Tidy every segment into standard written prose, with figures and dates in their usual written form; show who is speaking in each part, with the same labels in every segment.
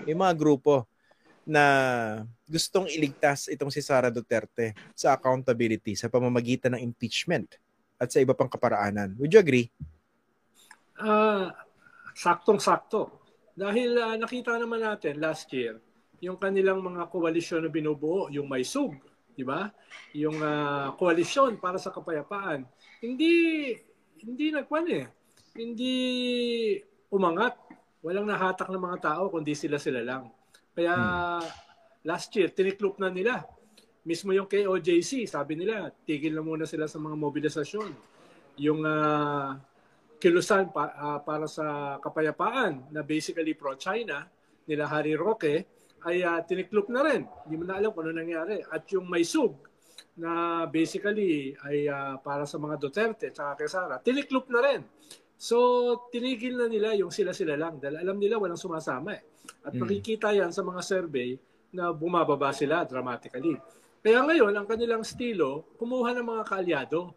Speaker 1: May mga grupo na gustong iligtas itong si Sara Duterte sa accountability sa pamamagitan ng impeachment at sa iba pang kaparaanan. Would you agree?
Speaker 2: Saktong-sakto. Dahil nakita naman natin last year, yung kanilang mga koalisyon na binubuo, yung Maysug, di ba? Yung koalisyon para sa kapayapaan, hindi nagkwan eh. Hindi umangat. Walang nahatak ng mga tao kundi sila lang. Kaya last year, tiniklop na nila. Mismo yung KOJC, sabi nila, tigil na muna sila sa mga mobilisasyon. Yung kilusan para sa kapayapaan na basically pro-China nila Harry Roque ay tiniklop na rin. Hindi mo na alam kung ano nangyari. At yung Maysug na basically ay para sa mga Duterte at kay Sara, tiniklop na rin. So, tinigil na nila yung sila lang dahil alam nila walang sumasama eh. At makikita yan sa mga survey na bumababa sila dramatically. Kaya ngayon, ang kanilang estilo, kumuha ng mga kaalyado.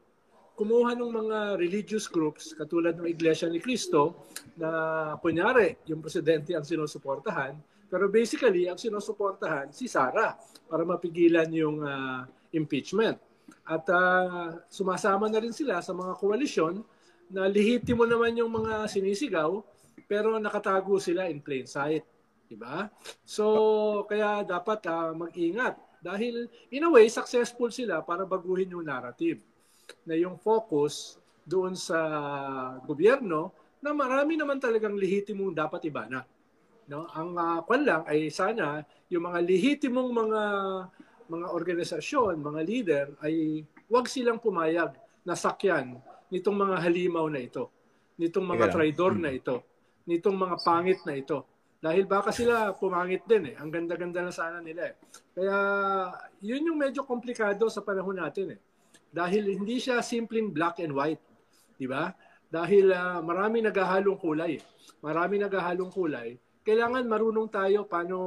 Speaker 2: Kumuha ng mga religious groups katulad ng Iglesia ni Cristo na kunyari yung presidente ang sinusuportahan, pero basically ang sinusuportahan si Sara para mapigilan yung impeachment. At sumasama na rin sila sa mga koalisyon na lihitimo naman yung mga sinisigaw pero nakatago sila in plain sight. Diba? So, kaya dapat mag-ingat dahil in a way successful sila para baguhin yung narrative na yung focus doon sa gobyerno na marami naman talagang lehitimong dapat ibana. No? Ang kwan lang ay sana yung mga lehitimong mga organisasyon, mga leader ay wag silang pumayag na sakyan nitong mga halimaw na ito, nitong mga traidor na ito, nitong mga pangit na ito. Dahil baka sila pumangit din eh. Ang ganda-ganda na sana nila eh. Kaya yun yung medyo komplikado sa panahon natin eh. Dahil hindi siya simpleng black and white, di ba? Dahil marami naghahalong kulay. Marami naghahalong kulay. Kailangan marunong tayo paano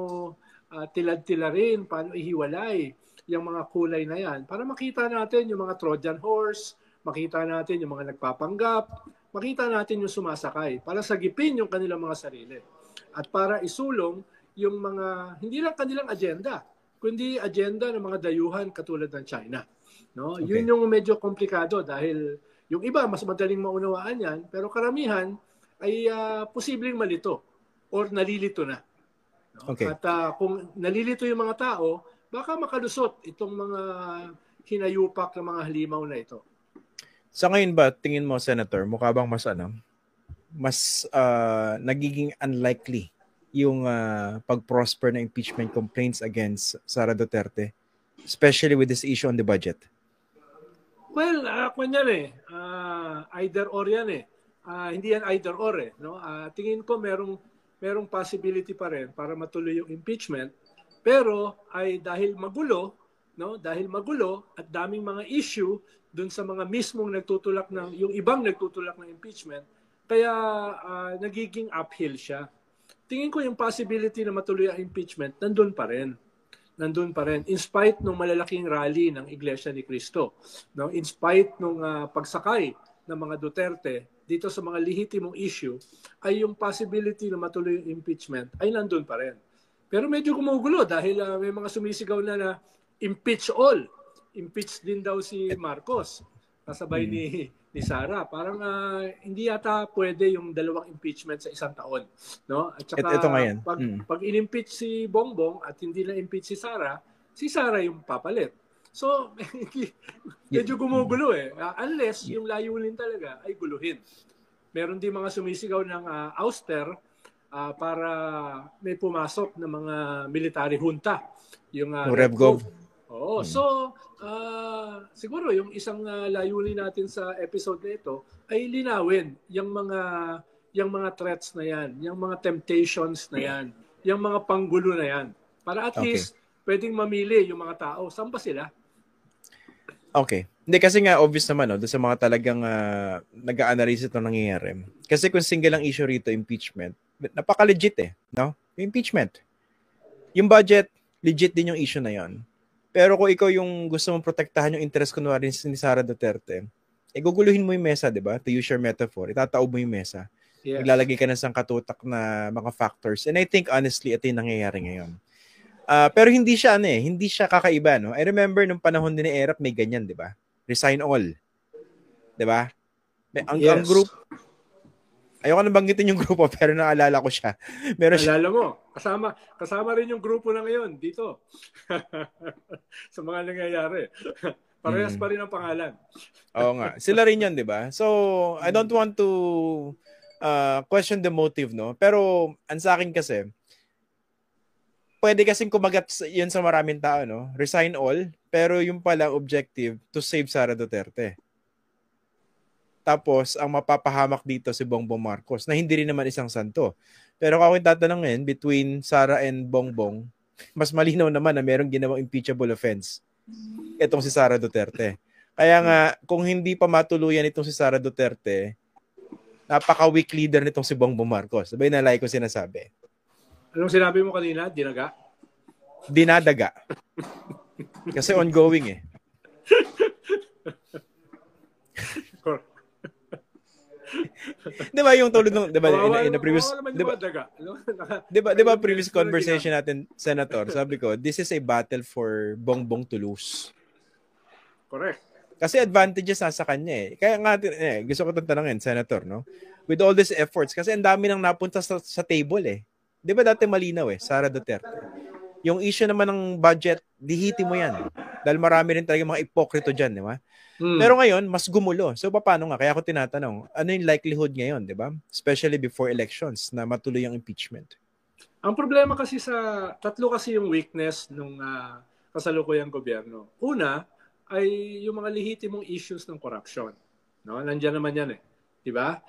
Speaker 2: tilad-tilarin, paano ihiwalay yung mga kulay na yan para makita natin yung mga Trojan horse, makita natin yung mga nagpapanggap, makita natin yung sumasakay para sagipin yung kanilang mga sarili. At para isulong yung mga, hindi lang kanilang agenda, kundi agenda ng mga dayuhan katulad ng China. No? Okay. Yun yung medyo komplikado dahil yung iba mas madaling maunawaan yan, pero karamihan ay posibleng malito or nalilito na. No? Okay. At kung nalilito yung mga tao, baka makalusot itong mga hinayupak ng mga halimaw na ito.
Speaker 1: Sa ngayon ba, tingin mo, Senator, mukha bang mas nagiging unlikely yung pag-prosper na impeachment complaints against Sara Duterte, especially with this issue on the budget?
Speaker 2: Well, kunyari, either or yan eh. Hindi yan either or eh. No? Tingin ko merong possibility pa rin para matuloy yung impeachment. Pero ay dahil magulo, no? Dahil magulo at daming mga issue dun sa mga mismong nagtutulak yung ibang nagtutulak ng impeachment, kaya nagiging uphill siya. Tingin ko yung possibility na matuloy ang impeachment, nandun pa rin. Nandun pa rin. In spite ng malalaking rally ng Iglesia ni Cristo. No? In spite ng pagsakay ng mga Duterte dito sa mga lehitimong issue, ay yung possibility na matuloy yung impeachment ay nandun pa rin. Pero medyo gumugulo dahil may mga sumisigaw na impeach all. Impeach din daw si Marcos kasabay ni Sara. Parang hindi yata pwede yung dalawang impeachment sa isang taon. No? At saka
Speaker 1: ito ngayon.
Speaker 2: Pag in-impeach si Bongbong at hindi na impeach si Sara yung papalit. So, medyo gumugulo eh. Unless yung layunin talaga ay guluhin. Meron din mga sumisigaw ng ouster para may pumasok na mga military junta. Yung
Speaker 1: RevGov.
Speaker 2: Oo. So, siguro yung isang layunin natin sa episode na ito ay linawin yung mga threats na yan, yung mga temptations na yan, yung mga panggulo na yan. Para at least pwedeng mamili yung mga tao. Saan ba sila?
Speaker 1: Okay. Hindi kasi nga obvious naman doon sa mga talagang nag-a-analyze itong nangyayari. Kasi kung single ang issue rito, impeachment, napaka-legit no? Yung impeachment. Yung budget, legit din yung issue na yon. Pero kung ikaw yung gusto mong protektahan yung interest kunwari ni Sara Duterte, guguluhin mo yung mesa, di ba? To use your metaphor, itataob mo yung mesa.
Speaker 2: Yes.
Speaker 1: Naglalagay ka ng sangkatutak na mga factors. And I think honestly, ito yung nangyayari ngayon. Pero hindi siya hindi siya kakaiba, no? I remember nung panahon din ni Erap may ganyan, 'di ba? Resign all. 'Di ba? Ang group, ayoko na banggitin yung grupo pero naalala ko siya. Meron siya.
Speaker 2: Alala mo, kasama rin yung grupo na ngayon dito. Sa mga nangyayari. Parehas pa rin ang pangalan.
Speaker 1: Oo nga. Sila rin yan, di ba? So, I don't want to question the motive, no? Pero, ang sa akin kasi, pwede kasing kumagat yun sa maraming tao, no? Resign all, pero yung pala objective to save Sara Duterte. Tapos, ang mapapahamak dito si Bongbong Marcos, na hindi rin naman isang santo. Pero kung ako tatanungin, between Sara and Bongbong, mas malinaw naman na merong ginawang impeachable offense. Itong si Sara Duterte. Kaya nga, kung hindi pa matuluyan itong si Sara Duterte, napaka-weak leader nitong si Bongbong Marcos. Sabay na like ko sinasabi. Anong
Speaker 2: sinabi mo kanina? Dinaga?
Speaker 1: Dinadaga. Kasi ongoing eh. Di ba yung tulad ng, di ba, in the previous, di ba previous conversation natin, Senator, sabi ko, this is a battle for Bongbong to lose.
Speaker 2: Correct.
Speaker 1: Kasi advantages nasa kanya eh. Kaya nga, gusto ko itong tanongin, Senator, no? With all these efforts, kasi ang dami nang napunta sa table eh. Di ba dati malinaw eh, Sara Duterte. Yung issue naman ng budget, dihiti mo yan. Dahil marami rin talaga mga ipokrito dyan, di ba? Pero ngayon, mas gumulo. So, paano nga? Kaya ako tinatanong, ano yung likelihood ngayon, di ba? Especially before elections, na matuloy ang impeachment.
Speaker 2: Ang problema kasi tatlo kasi yung weakness ng kasalukuyang gobyerno. Una, ay yung mga lehitimong issues ng corruption. No? Nandiyan naman yan eh. Di ba?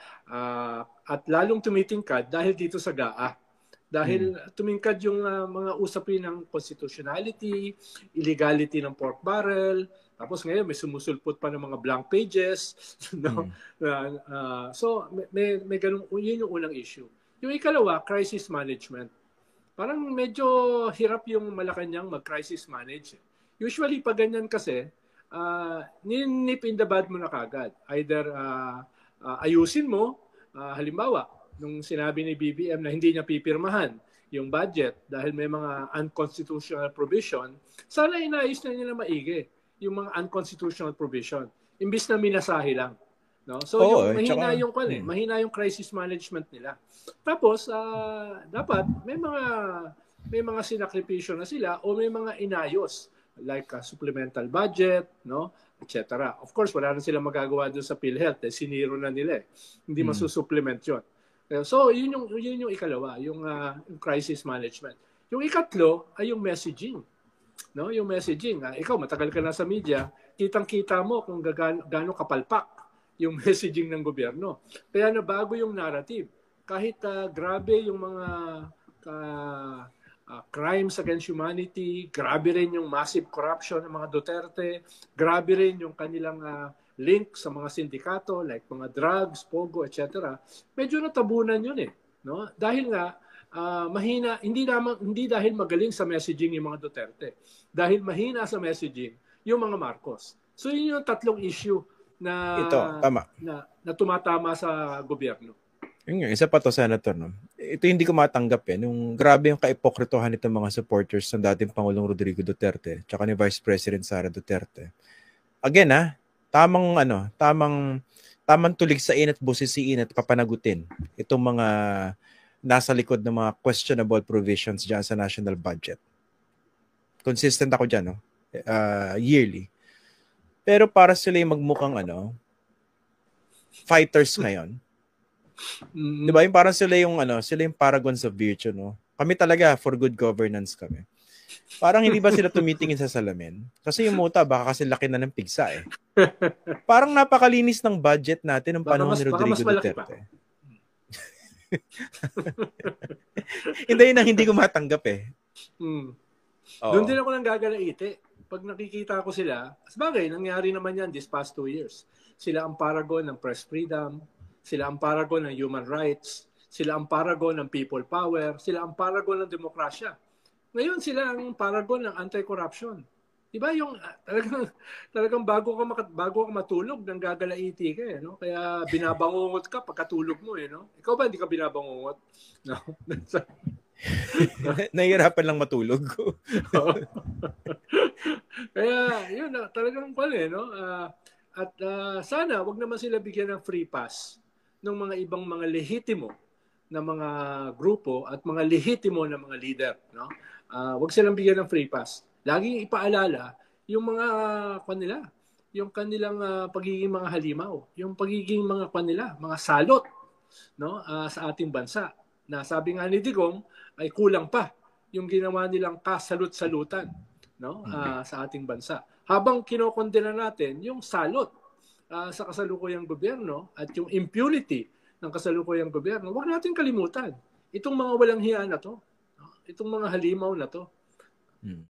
Speaker 2: At lalong tumitingkad dahil dito sa GAA. Dahil tumingkad yung mga usapin ng constitutionality, illegality ng pork barrel, tapos ngayon may sumusulpot pa ng mga blank pages. No? So may ganun, yun yung unang issue. Yung ikalawa, crisis management. Parang medyo hirap yung Malacanang mag-crisis manage. Usually pag ganyan kasi, nip in the bud mo na kagad. Either ayusin mo, halimbawa, nung sinabi ni BBM na hindi niya pipirmahan yung budget dahil may mga unconstitutional provision, sana inayos na nila maigi yung mga unconstitutional provision. Imbis na minasahe lang. No? So, mahina yung crisis management nila. Tapos, dapat may mga sinakripisyo na sila o may mga inayos like supplemental budget, no? etc. Of course, wala na silang magagawa doon sa PhilHealth. Siniro na nila eh. Hindi masusupplement yun. So, yun yung ikalawa, yung crisis management. Yung ikatlo ay yung messaging. No? Yung messaging. Ikaw, matagal ka na sa media, kitang-kita mo kung gaano kapalpak yung messaging ng gobyerno. Kaya nabago yung narrative. Kahit grabe yung mga crimes against humanity, grabe rin yung massive corruption ng mga Duterte, grabe rin yung kanilang link sa mga sindikato like mga drugs, pogo, etc. Medyo natabunan yun eh, no? Dahil nga mahina, hindi dahil magaling sa messaging yung mga Duterte, dahil mahina sa messaging yung mga Marcos. So yun yung tatlong issue na na tumatama sa gobyerno.
Speaker 1: Yun nga, isa pa to, Senator, no? Ito hindi ko matanggap eh. Nung grabe yung kaipokritohan nitong mga supporters ng dating Pangulong Rodrigo Duterte tsaka ni Vice President Sara Duterte. Again, tamang tulig sa inat, busisiin at papanagutin itong mga nasa likod ng mga questionable provisions dyan sa national budget. Consistent ako dyan, no? Yearly. Pero para sila yung magmukhang fighters ngayon. Di ba? Yung parang sila yung paragons of virtue, no? Kami talaga for good governance kami. Parang hindi ba sila tumitingin sa salamin? Kasi yung muta, baka kasi laki na ng pigsa eh. Parang napakalinis ng budget natin ng panahon ni Rodrigo Duterte. Hindi ko matanggap eh.
Speaker 2: Doon din ako nang gagalaiti. Pag nakikita ko sila, sabagay, nangyari naman yan this past 2 years. Sila ang paragon ng press freedom, sila ang paragon ng human rights, sila ang paragon ng people power, sila ang paragon ng demokrasya. Ngayon sila ang paragon ng anti-corruption. Di ba yung talagang bago ka matulog nang gagalaiti ka no? Kaya binabangungot ka pagkatulog mo no? Ikaw ba hindi ka binabangungot? No.
Speaker 1: Nahihirapan lang matulog ko.
Speaker 2: Kaya yun talagang no? At sana wag naman sila bigyan ng free pass ng mga ibang mga lehitimo na mga grupo at mga lehitimo na mga leader no? Wag silang bigyan ng free pass. Laging ipaalala yung mga kanila, yung kanilang pagiging mga halimaw, yung pagiging mga kanila, mga salot no sa ating bansa. Na sabi nga ni Digong ay kulang pa yung ginawa nilang kasalut-salutan no sa ating bansa. Habang kinokondena natin yung salot sa kasalukuyang gobyerno at yung impunity ng kasalukuyang gobyerno, huwag natin kalimutan itong mga walang hiya na to, no? Itong mga halimaw na to.